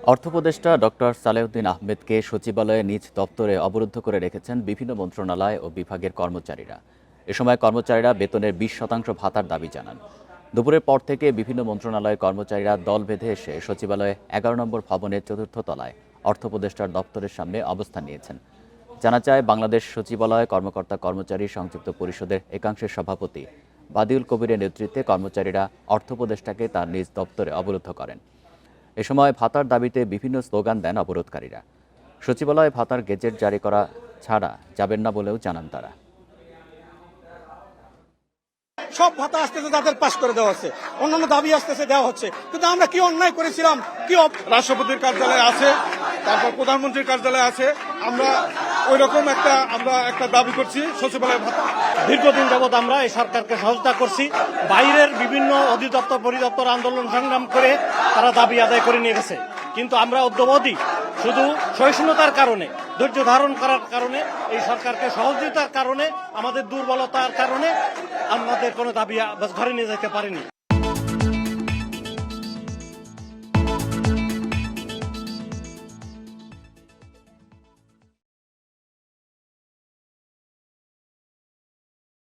অর্থ উপদেষ্টা ডক্টর সালেউদ্দিন আহমেদকে সচিবালয়ে নিজ দপ্তরে অবরুদ্ধ করে রেখেছেন বিভিন্ন মন্ত্রণালয় ও বিভাগের কর্মচারীরা। এ সময় কর্মচারীরা বেতনের 20% ভাতার দাবি জানান। দুপুরের পর থেকে বিভিন্ন মন্ত্রণালয়ের কর্মচারীরা দল বেঁধে এসে সচিবালয়ে 11 নম্বর ভবনের 4র্থ তলায় অর্থ উপদেষ্টার দপ্তরের সামনে অবস্থান নিয়েছেন। জানা যায়, বাংলাদেশ সচিবালয় কর্মকর্তা কর্মচারী সংযুক্ত পরিষদের একাংশের সভাপতি বাদিউল কবিরের নেতৃত্বে কর্মচারীরা অর্থ উপদেষ্টাকে তার নিজ দপ্তরে অবরুদ্ধ করেন। এ সময় ভাতার দাবিতে বিভিন্ন স্লোগান দেন অবরোধকারীরা। সচিবালয়ে ভাতার গেজেট জারি করা ছাড়া যাবেন না বলেও জানান তারা। সব ভাতা আসতেছে, তাদের পাশ করে দেওয়া হচ্ছে, অন্যান্য দাবি আসতেছে, দেওয়া হচ্ছে। কিন্তু আমরা কি অন্যায় করেছিলাম? কি রাষ্ট্রপতির কার্যালয় আছে, তারপর প্রধানমন্ত্রীর কার্যালয় আছে, আমরা ওই রকম একটা দাবি করছি সচিবালয় ভাতা। দীর্ঘদিন যাবৎ আমরা এই সরকারকে সহযোগিতা করছি। বাইরের বিভিন্ন অধিদপ্তর পরিদপ্তর আন্দোলন সংগ্রাম করে তারা দাবি আদায় করে নিয়ে গেছে, কিন্তু আমরা অদ্যবধি শুধু সহিষ্ণুতার কারণে, ধৈর্য ধারণ করার কারণে, এই সরকারকে সহযোগিতার কারণে, আমাদের দুর্বলতার কারণে আমাদের কোনো দাবি ঘরে নিয়ে যেতে পারেনি।